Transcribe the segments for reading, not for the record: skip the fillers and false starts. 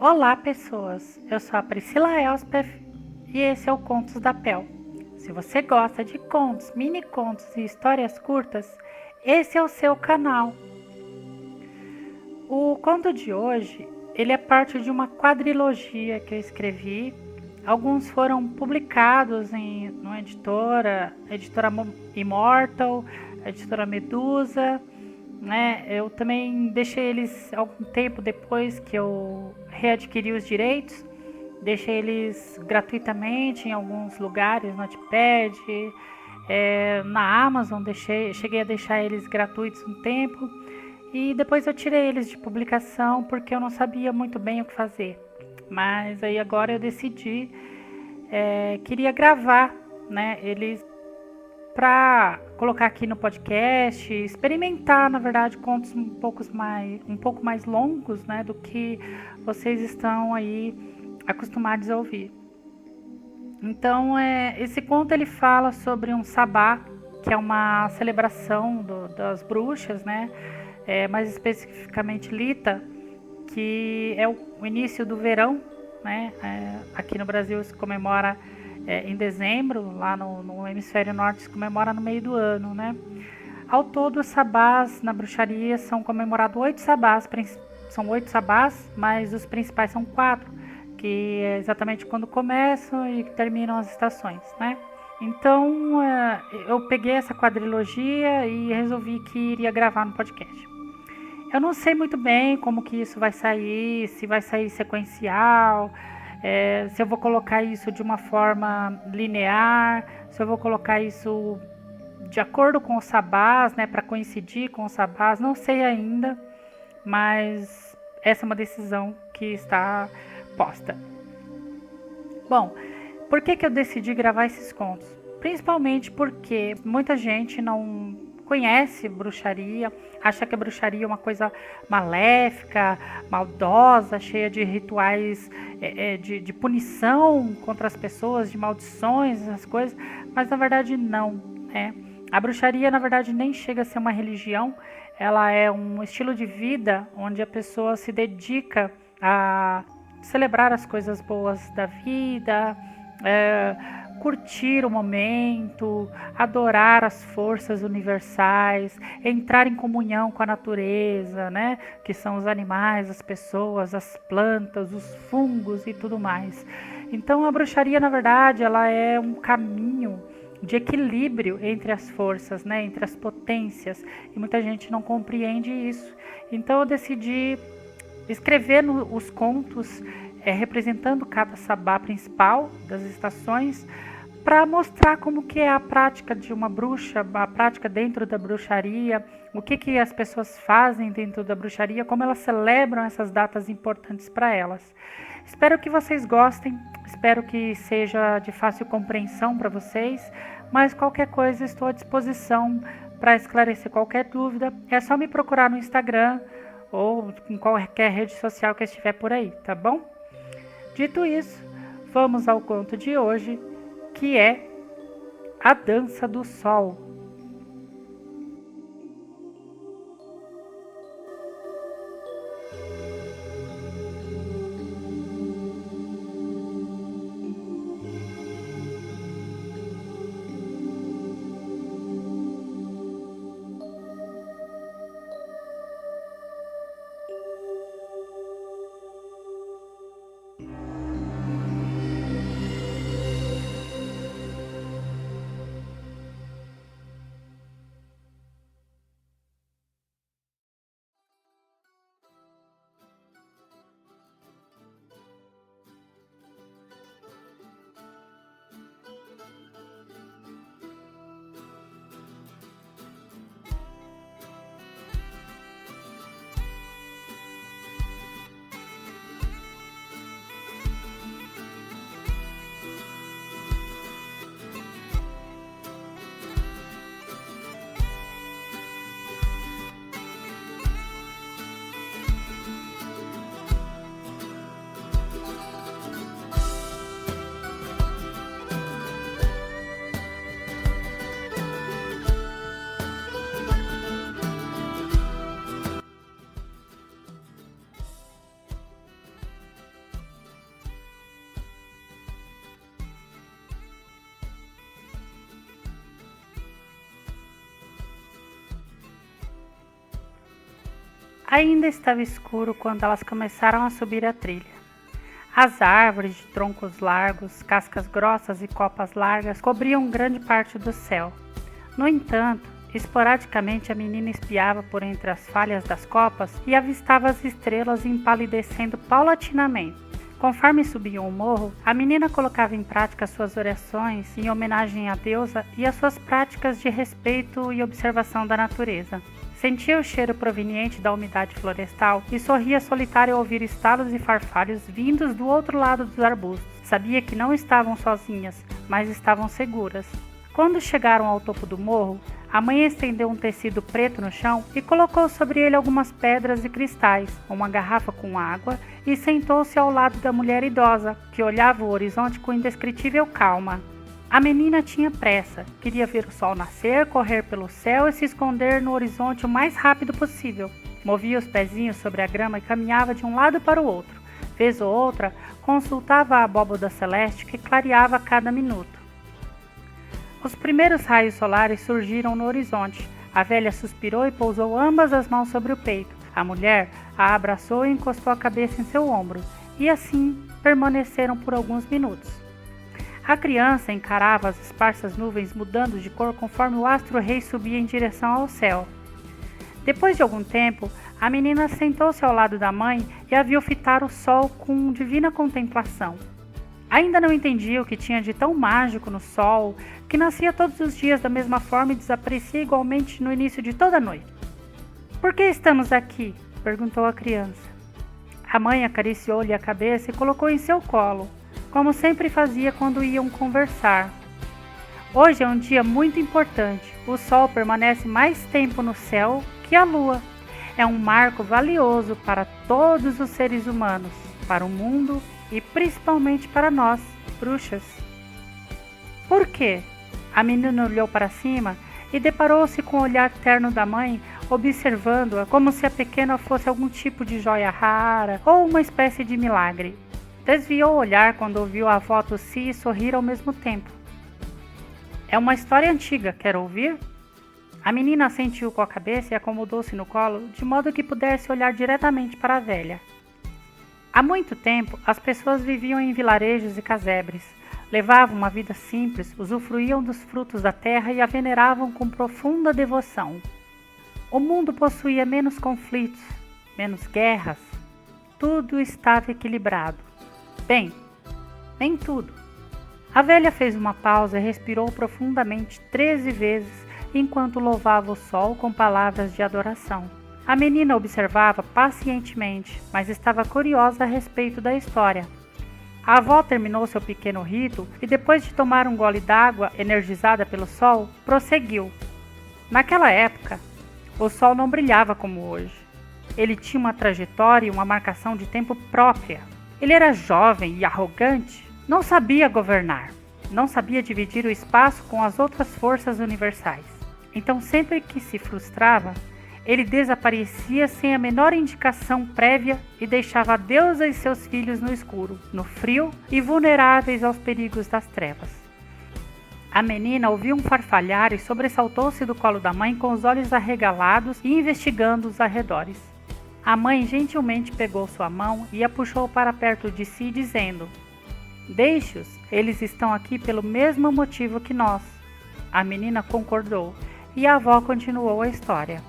Olá, pessoas! Eu sou a Priscila Elspeth e esse é o Contos da Pel. Se você gosta de contos, mini contos e histórias curtas, esse é o seu canal. O conto de hoje, ele é parte de uma quadrilogia que eu escrevi. Alguns foram publicados numa editora, Immortal, a editora Medusa, né? Eu também deixei eles algum tempo depois que eu readquiri os direitos, deixei eles gratuitamente em alguns lugares, no Wattpad, na Amazon, cheguei a deixar eles gratuitos um tempo e depois eu tirei eles de publicação porque eu não sabia muito bem o que fazer. Mas aí agora eu decidi, queria gravar, né, eles para colocar aqui no podcast, experimentar, na verdade, contos um pouco mais longos, né, do que vocês estão aí acostumados a ouvir. Então, esse conto ele fala sobre um sabá, que é uma celebração das bruxas, né, mais especificamente Lita, que é o início do verão, né, aqui no Brasil se comemora em dezembro, lá no hemisfério norte se comemora no meio do ano, né? Ao todo, os sabás na bruxaria são comemorados 8 sabás, são 8 sabás, mas os principais são 4, que é exatamente quando começam e terminam as estações, né? Então, eu peguei essa quadrilogia e resolvi que iria gravar no podcast. Eu não sei muito bem como que isso vai sair, se vai sair sequencial, se eu vou colocar isso de uma forma linear, se eu vou colocar isso de acordo com os sabás, né, para coincidir com os sabás, não sei ainda, mas essa é uma decisão que está posta. Bom, por que eu decidi gravar esses contos? Principalmente porque muita gente não conhece bruxaria, acha que a bruxaria é uma coisa maléfica, maldosa, cheia de rituais de punição contra as pessoas, de maldições, essas coisas, mas na verdade não, né? A bruxaria na verdade nem chega a ser uma religião, ela é um estilo de vida onde a pessoa se dedica a celebrar as coisas boas da vida, curtir o momento, adorar as forças universais, entrar em comunhão com a natureza, né? Que são os animais, as pessoas, as plantas, os fungos e tudo mais. Então a bruxaria, na verdade, ela é um caminho de equilíbrio entre as forças, né? Entre as potências. E muita gente não compreende isso. Então eu decidi escrever os contos representando cada sabá principal das estações, para mostrar como que é a prática de uma bruxa, a prática dentro da bruxaria, o que as pessoas fazem dentro da bruxaria, como elas celebram essas datas importantes para elas. Espero que vocês gostem, espero que seja de fácil compreensão para vocês, mas qualquer coisa estou à disposição para esclarecer qualquer dúvida. É só me procurar no Instagram ou em qualquer rede social que estiver por aí, tá bom? Dito isso, vamos ao conto de hoje, que é A Dança do Sol. Ainda estava escuro quando elas começaram a subir a trilha. As árvores de troncos largos, cascas grossas e copas largas cobriam grande parte do céu. No entanto, esporadicamente a menina espiava por entre as falhas das copas e avistava as estrelas empalidecendo paulatinamente. Conforme subiam o morro, a menina colocava em prática suas orações em homenagem à deusa e as suas práticas de respeito e observação da natureza. Sentia o cheiro proveniente da umidade florestal e sorria solitária ao ouvir estalos e farfalhos vindos do outro lado dos arbustos. Sabia que não estavam sozinhas, mas estavam seguras. Quando chegaram ao topo do morro, a mãe estendeu um tecido preto no chão e colocou sobre ele algumas pedras e cristais, uma garrafa com água e sentou-se ao lado da mulher idosa, que olhava o horizonte com indescritível calma. A menina tinha pressa, queria ver o sol nascer, correr pelo céu e se esconder no horizonte o mais rápido possível. Movia os pezinhos sobre a grama e caminhava de um lado para o outro. Vez ou outra, consultava a abóbada celeste que clareava a cada minuto. Os primeiros raios solares surgiram no horizonte. A velha suspirou e pousou ambas as mãos sobre o peito. A mulher a abraçou e encostou a cabeça em seu ombro, e assim permaneceram por alguns minutos. A criança encarava as esparsas nuvens mudando de cor conforme o astro-rei subia em direção ao céu. Depois de algum tempo, a menina sentou-se ao lado da mãe e a viu fitar o sol com divina contemplação. Ainda não entendia o que tinha de tão mágico no sol, que nascia todos os dias da mesma forma e desaparecia igualmente no início de toda a noite. "Por que estamos aqui?" perguntou a criança. A mãe acariciou-lhe a cabeça e colocou em seu colo, como sempre fazia quando iam conversar. "Hoje é um dia muito importante. O sol permanece mais tempo no céu que a lua. É um marco valioso para todos os seres humanos, para o mundo e principalmente para nós, bruxas." "Por quê?" A menina olhou para cima e deparou-se com o olhar terno da mãe, observando-a como se a pequena fosse algum tipo de joia rara ou uma espécie de milagre. Desviou o olhar quando ouviu a avó tossir e sorrir ao mesmo tempo. "É uma história antiga, quer ouvir?" A menina assentiu com a cabeça e acomodou-se no colo, de modo que pudesse olhar diretamente para a velha. Há muito tempo, as pessoas viviam em vilarejos e casebres. Levavam uma vida simples, usufruíam dos frutos da terra e a veneravam com profunda devoção. O mundo possuía menos conflitos, menos guerras. Tudo estava equilibrado. Bem, nem tudo. A velha fez uma pausa e respirou profundamente 13 vezes enquanto louvava o sol com palavras de adoração. A menina observava pacientemente, mas estava curiosa a respeito da história. A avó terminou seu pequeno rito e, depois de tomar um gole d'água energizada pelo sol, prosseguiu. Naquela época, o sol não brilhava como hoje. Ele tinha uma trajetória e uma marcação de tempo própria. Ele era jovem e arrogante, não sabia governar, não sabia dividir o espaço com as outras forças universais. Então, sempre que se frustrava, ele desaparecia sem a menor indicação prévia e deixava a deusa e seus filhos no escuro, no frio e vulneráveis aos perigos das trevas. A menina ouviu um farfalhar e sobressaltou-se do colo da mãe com os olhos arregalados e investigando os arredores. A mãe gentilmente pegou sua mão e a puxou para perto de si, dizendo: "Deixe-os, eles estão aqui pelo mesmo motivo que nós." A menina concordou e a avó continuou a história.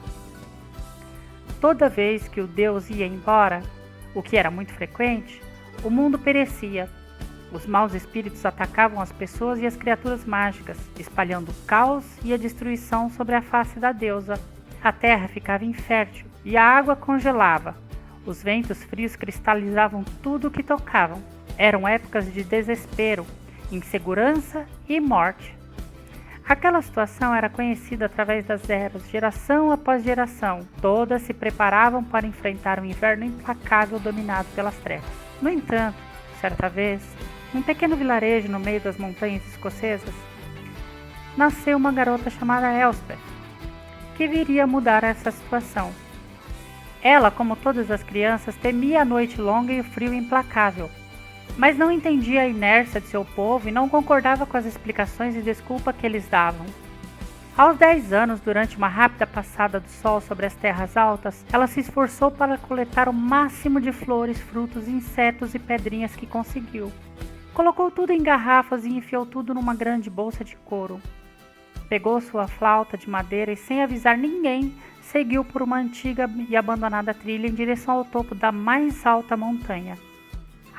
Toda vez que o deus ia embora, o que era muito frequente, o mundo perecia. Os maus espíritos atacavam as pessoas e as criaturas mágicas, espalhando o caos e a destruição sobre a face da deusa. A terra ficava infértil e a água congelava. Os ventos frios cristalizavam tudo o que tocavam. Eram épocas de desespero, insegurança e morte. Aquela situação era conhecida através das eras, geração após geração. Todas se preparavam para enfrentar um inverno implacável dominado pelas trevas. No entanto, certa vez, num pequeno vilarejo no meio das montanhas escocesas, nasceu uma garota chamada Elspeth, que viria mudar essa situação. Ela, como todas as crianças, temia a noite longa e o frio implacável, mas não entendia a inércia de seu povo e não concordava com as explicações e desculpas que eles davam. Aos 10 anos, durante uma rápida passada do sol sobre as terras altas, ela se esforçou para coletar o máximo de flores, frutos, insetos e pedrinhas que conseguiu. Colocou tudo em garrafas e enfiou tudo numa grande bolsa de couro. Pegou sua flauta de madeira e, sem avisar ninguém, seguiu por uma antiga e abandonada trilha em direção ao topo da mais alta montanha.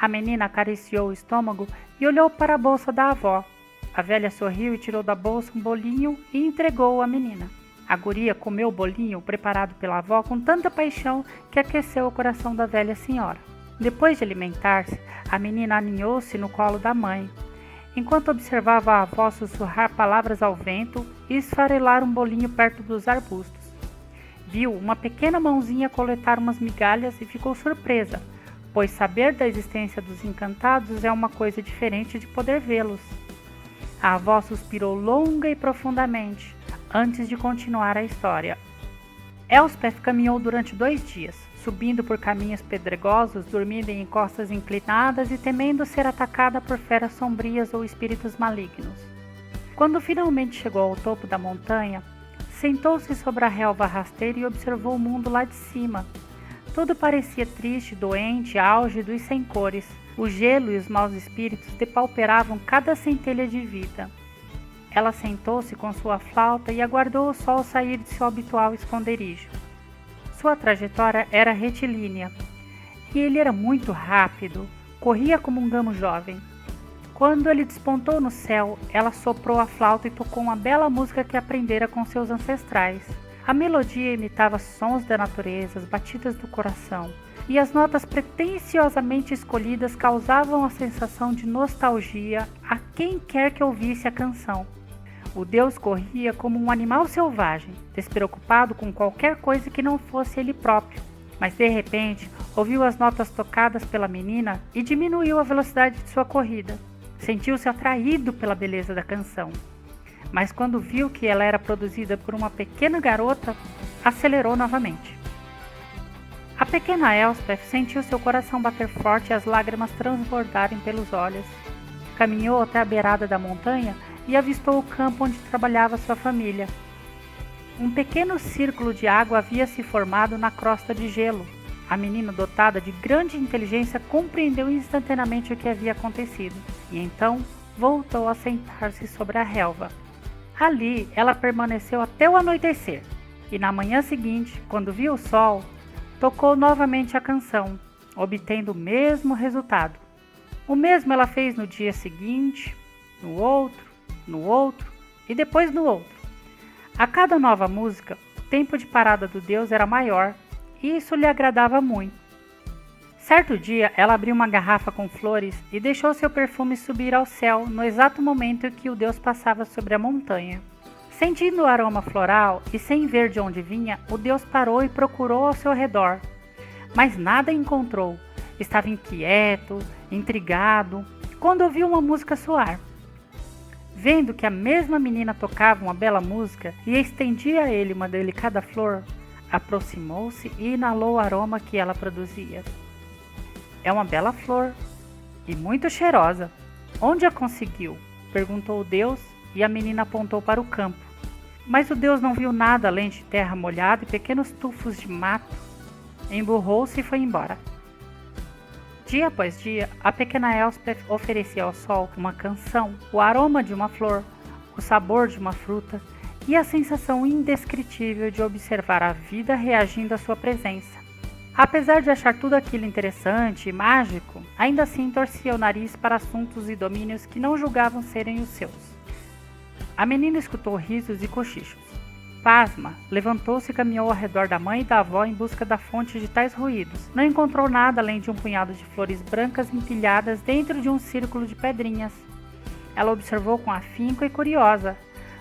A menina acariciou o estômago e olhou para a bolsa da avó. A velha sorriu e tirou da bolsa um bolinho e entregou-o à menina. A guria comeu o bolinho preparado pela avó com tanta paixão que aqueceu o coração da velha senhora. Depois de alimentar-se, a menina aninhou-se no colo da mãe, enquanto observava a avó sussurrar palavras ao vento e esfarelar um bolinho perto dos arbustos. Viu uma pequena mãozinha coletar umas migalhas e ficou surpresa, pois saber da existência dos encantados é uma coisa diferente de poder vê-los. A avó suspirou longa e profundamente, antes de continuar a história. Elspeth caminhou durante 2 dias, subindo por caminhos pedregosos, dormindo em encostas inclinadas e temendo ser atacada por feras sombrias ou espíritos malignos. Quando finalmente chegou ao topo da montanha, sentou-se sobre a relva rasteira e observou o mundo lá de cima. Tudo parecia triste, doente, álgido e sem cores. O gelo e os maus espíritos depauperavam cada centelha de vida. Ela sentou-se com sua flauta e aguardou o sol sair de seu habitual esconderijo. Sua trajetória era retilínea, e ele era muito rápido, corria como um gamo jovem. Quando ele despontou no céu, ela soprou a flauta e tocou uma bela música que aprendera com seus ancestrais. A melodia imitava sons da natureza, as batidas do coração, e as notas pretensiosamente escolhidas causavam a sensação de nostalgia a quem quer que ouvisse a canção. O deus corria como um animal selvagem, despreocupado com qualquer coisa que não fosse ele próprio. Mas de repente, ouviu as notas tocadas pela menina e diminuiu a velocidade de sua corrida. Sentiu-se atraído pela beleza da canção. Mas quando viu que ela era produzida por uma pequena garota, acelerou novamente. A pequena Elspeth sentiu seu coração bater forte e as lágrimas transbordarem pelos olhos. Caminhou até a beirada da montanha e avistou o campo onde trabalhava sua família. Um pequeno círculo de água havia se formado na crosta de gelo. A menina, dotada de grande inteligência, compreendeu instantaneamente o que havia acontecido, e então voltou a sentar-se sobre a relva. Ali, ela permaneceu até o anoitecer, e na manhã seguinte, quando viu o sol, tocou novamente a canção, obtendo o mesmo resultado. O mesmo ela fez no dia seguinte, no outro e depois no outro. A cada nova música, o tempo de parada do deus era maior e isso lhe agradava muito. Certo dia, ela abriu uma garrafa com flores e deixou seu perfume subir ao céu no exato momento em que o deus passava sobre a montanha. Sentindo o aroma floral e sem ver de onde vinha, o deus parou e procurou ao seu redor, mas nada encontrou. Estava inquieto, intrigado, quando ouviu uma música soar. Vendo que a mesma menina tocava uma bela música e estendia a ele uma delicada flor, aproximou-se e inalou o aroma que ela produzia. É uma bela flor e muito cheirosa. Onde a conseguiu? Perguntou o deus e a menina apontou para o campo. Mas o deus não viu nada além de terra molhada e pequenos tufos de mato. Emburrou-se e foi embora. Dia após dia, a pequena Elspeth oferecia ao sol uma canção, o aroma de uma flor, o sabor de uma fruta e a sensação indescritível de observar a vida reagindo à sua presença. Apesar de achar tudo aquilo interessante e mágico, ainda assim torcia o nariz para assuntos e domínios que não julgavam serem os seus. A menina escutou risos e cochichos. Pasma, levantou-se e caminhou ao redor da mãe e da avó em busca da fonte de tais ruídos. Não encontrou nada além de um punhado de flores brancas empilhadas dentro de um círculo de pedrinhas. Ela observou com afinco e curiosa.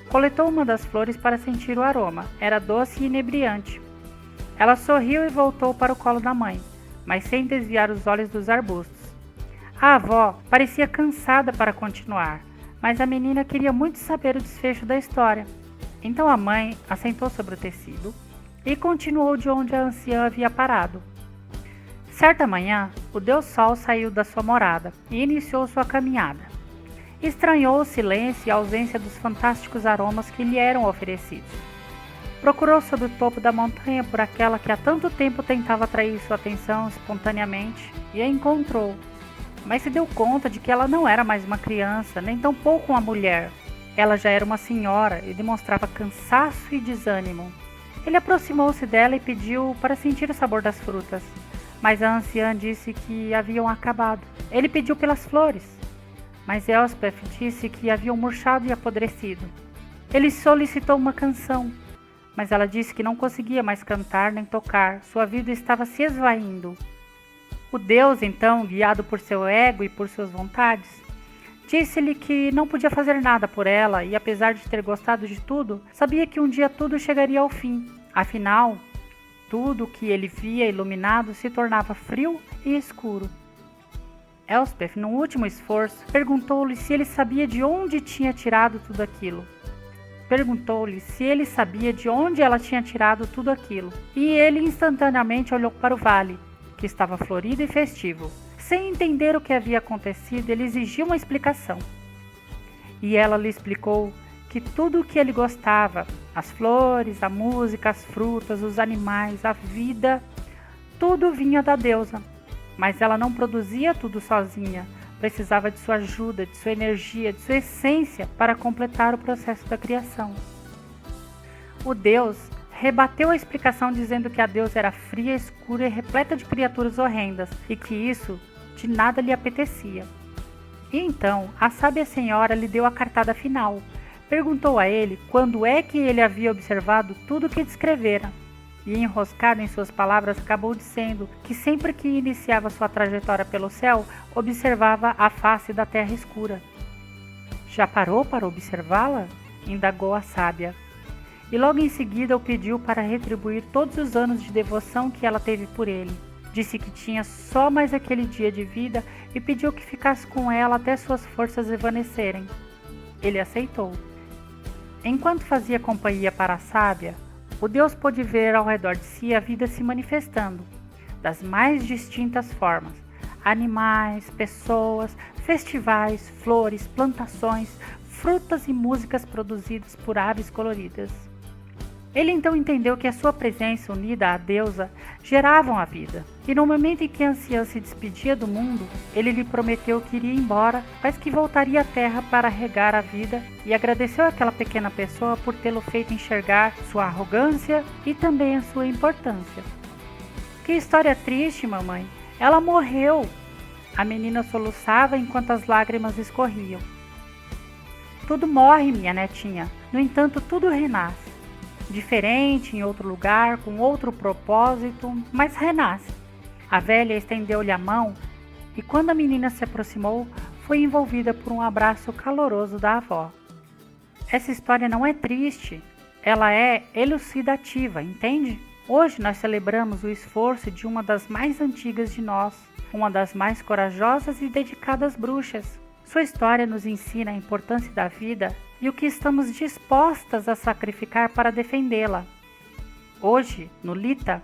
Coletou uma das flores para sentir o aroma. Era doce e inebriante. Ela sorriu e voltou para o colo da mãe, mas sem desviar os olhos dos arbustos. A avó parecia cansada para continuar, mas a menina queria muito saber o desfecho da história. Então a mãe assentou sobre o tecido e continuou de onde a anciã havia parado. Certa manhã, o deus Sol saiu da sua morada e iniciou sua caminhada. Estranhou o silêncio e a ausência dos fantásticos aromas que lhe eram oferecidos. Procurou sob o topo da montanha por aquela que há tanto tempo tentava atrair sua atenção espontaneamente e a encontrou, mas se deu conta de que ela não era mais uma criança, nem tampouco uma mulher. Ela já era uma senhora e demonstrava cansaço e desânimo. Ele aproximou-se dela e pediu para sentir o sabor das frutas, mas a anciã disse que haviam acabado. Ele pediu pelas flores, mas Elspeth disse que haviam murchado e apodrecido. Ele solicitou uma canção, mas ela disse que não conseguia mais cantar nem tocar, sua vida estava se esvaindo. O Deus, então, guiado por seu ego e por suas vontades, disse-lhe que não podia fazer nada por ela e, apesar de ter gostado de tudo, sabia que um dia tudo chegaria ao fim. Afinal, tudo que ele via iluminado se tornava frio e escuro. Elspeth, num último esforço, perguntou-lhe se ele sabia de onde tinha tirado tudo aquilo. Ela tinha tirado tudo aquilo, e ele instantaneamente olhou para o vale, que estava florido e festivo. Sem entender o que havia acontecido, ele exigiu uma explicação. E ela lhe explicou que tudo o que ele gostava, as flores, a música, as frutas, os animais, a vida, tudo vinha da deusa. Mas ela não produzia tudo sozinha, precisava de sua ajuda, de sua energia, de sua essência para completar o processo da criação. O Deus rebateu a explicação dizendo que a deusa era fria, escura e repleta de criaturas horrendas e que isso de nada lhe apetecia. E então a sábia senhora lhe deu a cartada final. Perguntou a ele quando é que ele havia observado tudo o que descrevera. E enroscado em suas palavras, acabou dizendo que sempre que iniciava sua trajetória pelo céu, observava a face da terra escura. Já parou para observá-la? Indagou a sábia. E logo em seguida o pediu para retribuir todos os anos de devoção que ela teve por ele. Disse que tinha só mais aquele dia de vida e pediu que ficasse com ela até suas forças evanescerem. Ele aceitou. Enquanto fazia companhia para a sábia, o Deus pôde ver ao redor de si a vida se manifestando, das mais distintas formas: animais, pessoas, festivais, flores, plantações, frutas e músicas produzidas por aves coloridas. Ele então entendeu que a sua presença unida à deusa geravam a vida, e no momento em que a anciã se despedia do mundo, ele lhe prometeu que iria embora, mas que voltaria à terra para regar a vida, e agradeceu àquela pequena pessoa por tê-lo feito enxergar sua arrogância e também a sua importância. Que história triste, mamãe! Ela morreu! A menina soluçava enquanto as lágrimas escorriam. Tudo morre, minha netinha, no entanto tudo renasce. Diferente, em outro lugar, com outro propósito, mas renasce. A velha estendeu-lhe a mão e quando a menina se aproximou, foi envolvida por um abraço caloroso da avó. Essa história não é triste, ela é elucidativa, entende? Hoje nós celebramos o esforço de uma das mais antigas de nós, uma das mais corajosas e dedicadas bruxas. Sua história nos ensina a importância da vida e o que estamos dispostas a sacrificar para defendê-la. Hoje, no Lita,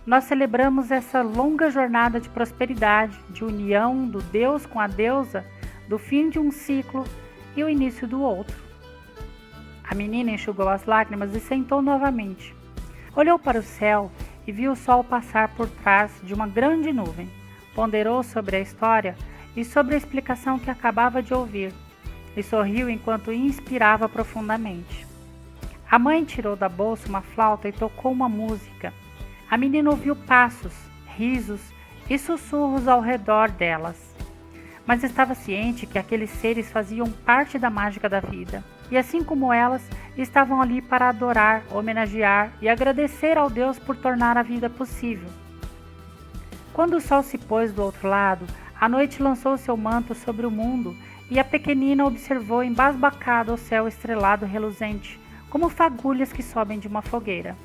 nós celebramos essa longa jornada de prosperidade, de união do Deus com a deusa, do fim de um ciclo e o início do outro. A menina enxugou as lágrimas e sentou novamente. Olhou para o céu e viu o sol passar por trás de uma grande nuvem. Ponderou sobre a história e sobre a explicação que acabava de ouvir, e sorriu enquanto inspirava profundamente. A mãe tirou da bolsa uma flauta e tocou uma música. A menina ouviu passos, risos e sussurros ao redor delas, mas estava ciente que aqueles seres faziam parte da mágica da vida, e assim como elas, estavam ali para adorar, homenagear e agradecer ao Deus por tornar a vida possível. Quando o sol se pôs do outro lado, a noite lançou seu manto sobre o mundo e a pequenina observou embasbacada o céu estrelado reluzente, como fagulhas que sobem de uma fogueira.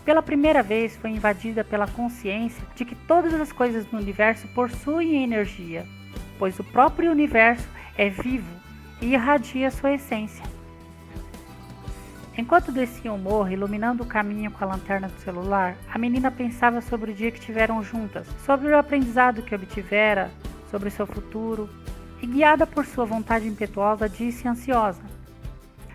Pela primeira vez foi invadida pela consciência de que todas as coisas no universo possuem energia, pois o próprio universo é vivo e irradia sua essência. Enquanto desciam o morro, iluminando o caminho com a lanterna do celular, a menina pensava sobre o dia que tiveram juntas, sobre o aprendizado que obtivera, sobre seu futuro. e, guiada por sua vontade impetuosa, disse ansiosa: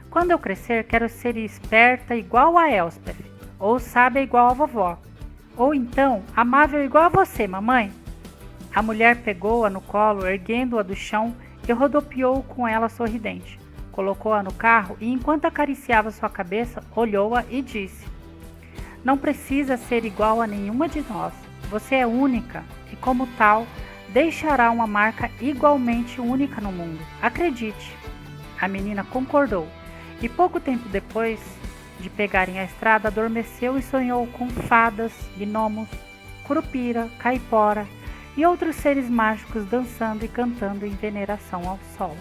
quando eu crescer, quero ser esperta igual a Elspeth, ou sábia igual a vovó, ou então amável igual a você, mamãe. A mulher pegou-a no colo, erguendo-a do chão, e rodopiou com ela sorridente. Colocou-a no carro e, enquanto acariciava sua cabeça, olhou-a e disse: não precisa ser igual a nenhuma de nós. Você é única e, como tal, deixará uma marca igualmente única no mundo. Acredite. A menina concordou e, pouco tempo depois de pegarem a estrada, adormeceu e sonhou com fadas, gnomos, curupira, caipora e outros seres mágicos dançando e cantando em veneração ao sol.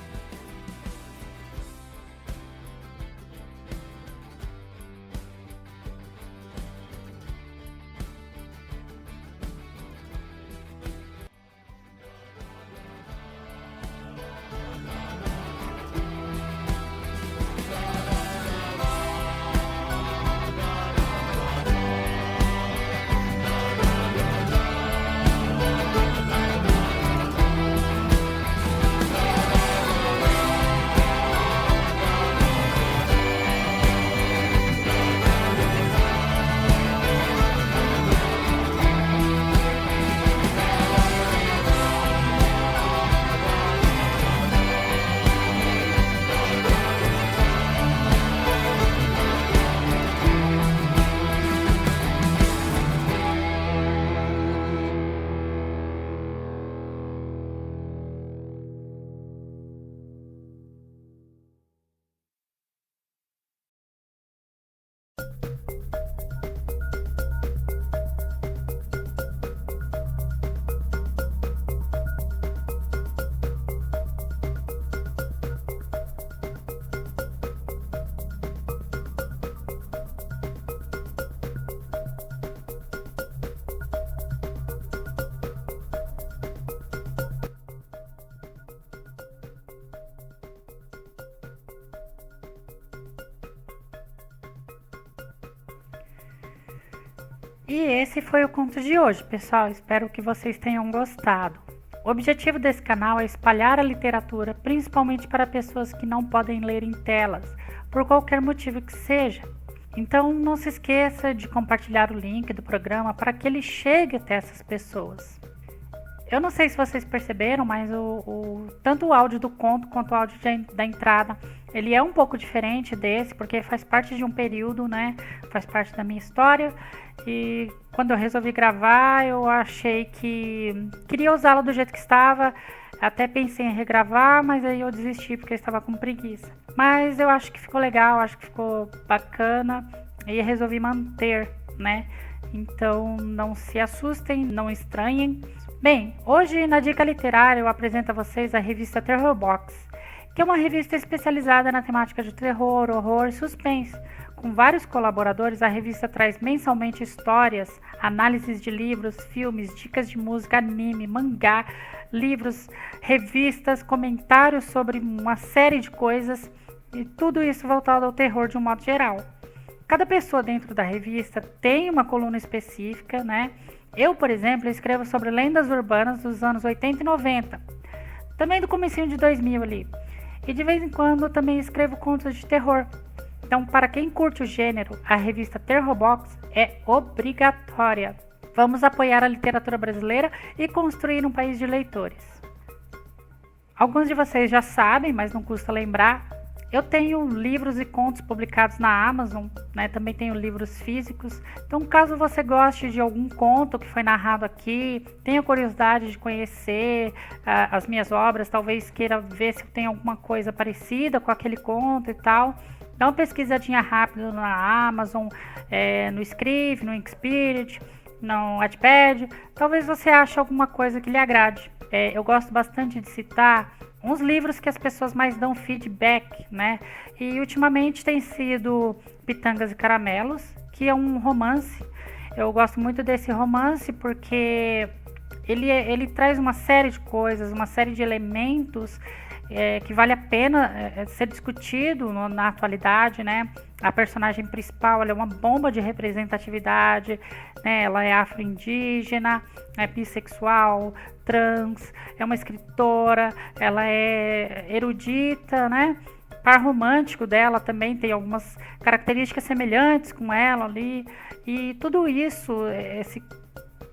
E esse foi o conto de hoje, pessoal. Espero que vocês tenham gostado. O objetivo desse canal é espalhar a literatura, principalmente para pessoas que não podem ler em telas, por qualquer motivo que seja. Então não se esqueça de compartilhar o link do programa para que ele chegue até essas pessoas. Eu não sei se vocês perceberam, mas tanto o áudio do conto quanto o áudio da entrada, ele é um pouco diferente desse, porque faz parte de um período, né? Faz parte da minha história. E quando eu resolvi gravar, eu achei que queria usá-lo do jeito que estava. Até pensei em regravar, mas aí eu desisti porque eu estava com preguiça. Mas eu acho que ficou legal, acho que ficou bacana e resolvi manter, né? Então não se assustem, não estranhem. Bem, hoje na Dica Literária eu apresento a vocês a revista Terror Box, que é uma revista especializada na temática de terror, horror e suspense. Com vários colaboradores, a revista traz mensalmente histórias, análises de livros, filmes, dicas de música, anime, mangá, livros, revistas, comentários sobre uma série de coisas e tudo isso voltado ao terror de um modo geral. Cada pessoa dentro da revista tem uma coluna específica, né? Eu, por exemplo, escrevo sobre lendas urbanas dos anos 80 e 90, também do comecinho de 2000 ali. E de vez em quando também escrevo contos de terror. Então, para quem curte o gênero, a revista Terror Box é obrigatória. Vamos apoiar a literatura brasileira e construir um país de leitores. Alguns de vocês já sabem, mas não custa lembrar, eu tenho livros e contos publicados na Amazon, né? Também tenho livros físicos. Então, caso você goste de algum conto que foi narrado aqui, tenha curiosidade de conhecer as minhas obras, talvez queira ver se tem alguma coisa parecida com aquele conto e tal, dá uma pesquisadinha rápida na Amazon, no Scrive, no Inspirit, no Wattpad. Talvez você ache alguma coisa que lhe agrade. Eu gosto bastante de citar uns livros que as pessoas mais dão feedback, né? E ultimamente tem sido Pitangas e Caramelos, que é um romance. Eu gosto muito desse romance porque ele traz uma série de coisas, uma série de elementos que vale a pena ser discutido na atualidade, né? A personagem principal, ela é uma bomba de representatividade, né? Ela é afro-indígena, é bissexual, trans, é uma escritora, ela é erudita, né? O par romântico dela também tem algumas características semelhantes com ela ali, e tudo isso,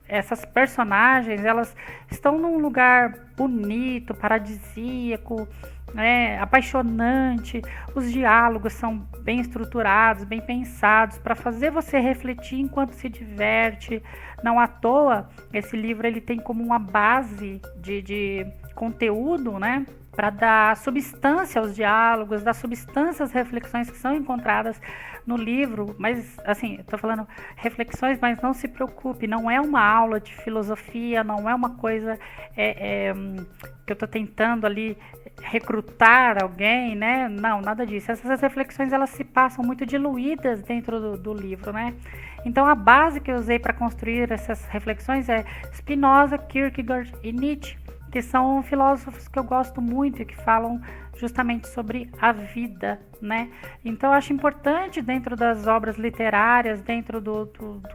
essas personagens, elas estão num lugar bonito, paradisíaco, né, apaixonante. Os diálogos são bem estruturados, bem pensados, para fazer você refletir enquanto se diverte. Não à toa, esse livro ele tem como uma base de conteúdo, né, para dar substância aos diálogos, dar substância às reflexões que são encontradas no livro. Mas, assim, eu tô falando reflexões, mas não se preocupe, não é uma aula de filosofia, não é uma coisa que eu tô tentando ali recrutar alguém, né? Não, nada disso. Essas reflexões, elas se passam muito diluídas dentro do livro, né? Então, a base que eu usei para construir essas reflexões é Spinoza, Kierkegaard e Nietzsche, que são filósofos que eu gosto muito e que falam justamente sobre a vida, né? Então eu acho importante, dentro das obras literárias, dentro do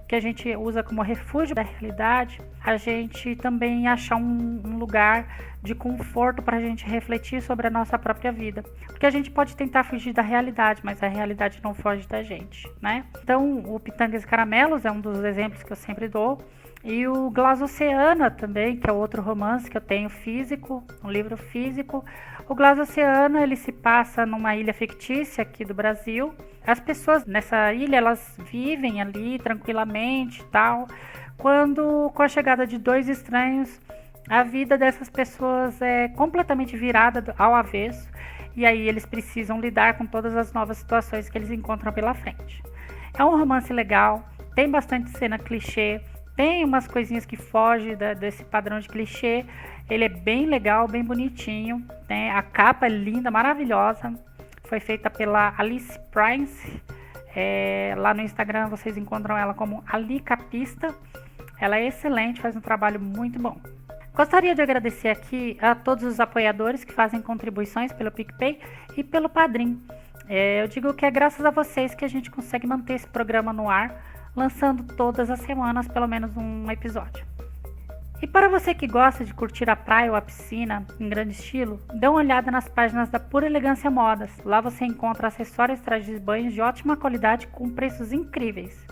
que a gente usa como refúgio da realidade, a gente também achar um lugar de conforto para a gente refletir sobre a nossa própria vida. Porque a gente pode tentar fugir da realidade, mas a realidade não foge da gente, né? Então o Pitangas e Caramelos é um dos exemplos que eu sempre dou. E o Glass Oceana também, que é outro romance que eu tenho físico, um livro físico. O Glass Oceana, ele se passa numa ilha fictícia aqui do Brasil. As pessoas nessa ilha, elas vivem ali tranquilamente e tal. Quando, com a chegada de dois estranhos, a vida dessas pessoas é completamente virada ao avesso. E aí eles precisam lidar com todas as novas situações que eles encontram pela frente. É um romance legal, tem bastante cena clichê, tem umas coisinhas que fogem desse padrão de clichê. Ele é bem legal, bem bonitinho, né? A capa é linda, maravilhosa. Foi feita pela Alice Prince. Lá no Instagram vocês encontram ela como Ali Capista. Ela é excelente, faz um trabalho muito bom. Gostaria de agradecer aqui a todos os apoiadores que fazem contribuições pelo PicPay e pelo Padrim. Eu digo que é graças a vocês que a gente consegue manter esse programa no ar, lançando todas as semanas pelo menos um episódio. E para você que gosta de curtir a praia ou a piscina em grande estilo, dê uma olhada nas páginas da Pura Elegância Modas. Lá você encontra acessórios e trajes de banho de ótima qualidade com preços incríveis.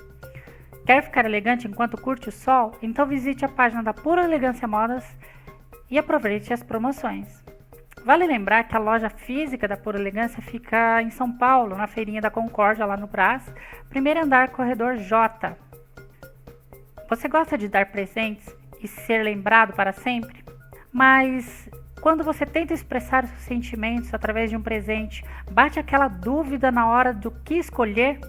Quer ficar elegante enquanto curte o sol? Então visite a página da Pura Elegância Modas e aproveite as promoções. Vale lembrar que a loja física da Pura Elegância fica em São Paulo, na Feirinha da Concórdia, lá no Brás, primeiro andar, corredor J. Você gosta de dar presentes e ser lembrado para sempre? Mas quando você tenta expressar os seus sentimentos através de um presente, bate aquela dúvida na hora do que escolher?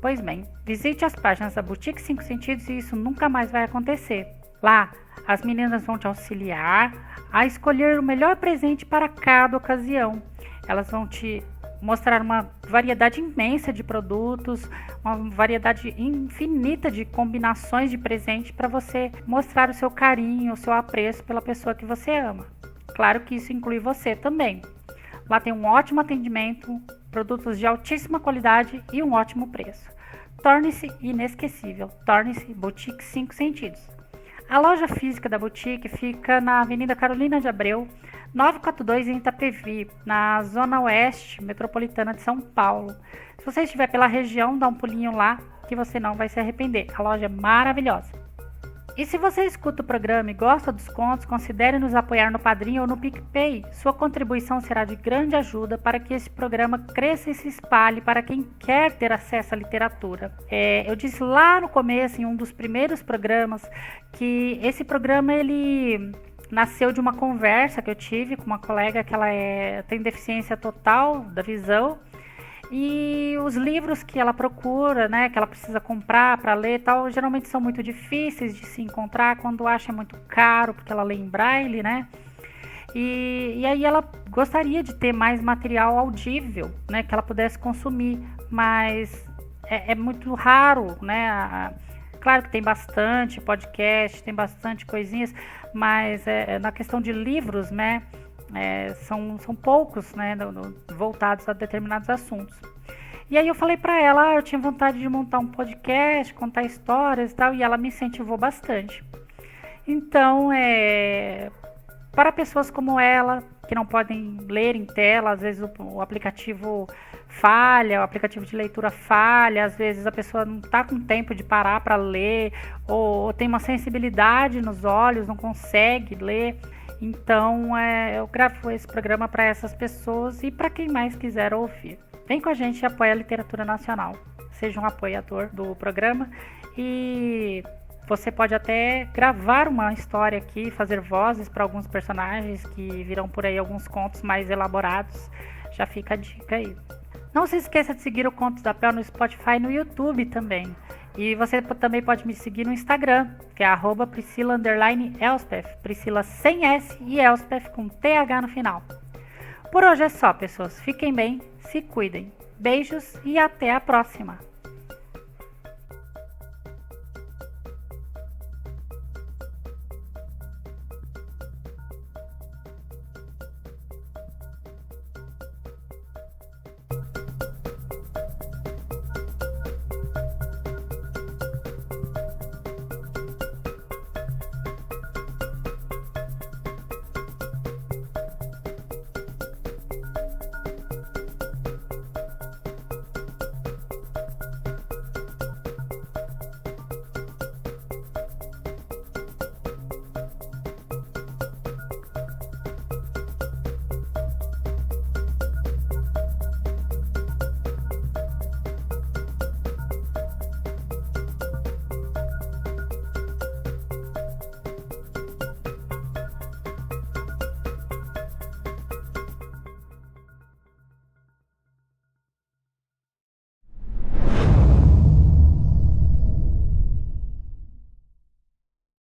Pois bem, visite as páginas da Boutique 5 Sentidos e isso nunca mais vai acontecer. Lá, as meninas vão te auxiliar a escolher o melhor presente para cada ocasião. Elas vão te mostrar uma variedade imensa de produtos, uma variedade infinita de combinações de presente para você mostrar o seu carinho, o seu apreço pela pessoa que você ama. Claro que isso inclui você também. Lá tem um ótimo atendimento, produtos de altíssima qualidade e um ótimo preço. Torne-se inesquecível, torne-se Boutique 5 Sentidos. A loja física da Boutique fica na Avenida Carolina de Abreu, 942 em Itapevi, na Zona Oeste Metropolitana de São Paulo. Se você estiver pela região, dá um pulinho lá que você não vai se arrepender. A loja é maravilhosa. E se você escuta o programa e gosta dos contos, considere nos apoiar no Padrim ou no PicPay. Sua contribuição será de grande ajuda para que esse programa cresça e se espalhe para quem quer ter acesso à literatura. Eu disse lá no começo, em um dos primeiros programas, que esse programa ele nasceu de uma conversa que eu tive com uma colega que ela tem deficiência total da visão. E os livros que ela procura, né, que ela precisa comprar para ler e tal, geralmente são muito difíceis de se encontrar, quando acha muito caro, porque ela lê em braille, né? E aí ela gostaria de ter mais material audível, né, que ela pudesse consumir, mas é muito raro, né, Claro que tem bastante podcast, tem bastante coisinhas, mas na questão de livros, né, são poucos, né, voltados a determinados assuntos. E aí eu falei pra ela, eu tinha vontade de montar um podcast, contar histórias e tal, e ela me incentivou bastante. Então, para pessoas como ela, que não podem ler em tela, às vezes o aplicativo falha, o aplicativo de leitura falha, às vezes a pessoa não está com tempo de parar para ler, ou tem uma sensibilidade nos olhos, não consegue ler. Então, eu gravo esse programa para essas pessoas e para quem mais quiser ouvir. Vem com a gente e apoia a literatura nacional. Seja um apoiador do programa e você pode até gravar uma história aqui, fazer vozes para alguns personagens que virão por aí alguns contos mais elaborados. Já fica a dica aí. Não se esqueça de seguir o Contos da Pel no Spotify e no YouTube também. E você também pode me seguir no Instagram, que é @Priscila_Elspeth. Priscila sem S e Elspeth com TH no final. Por hoje é só, pessoas. Fiquem bem, se cuidem. Beijos e até a próxima!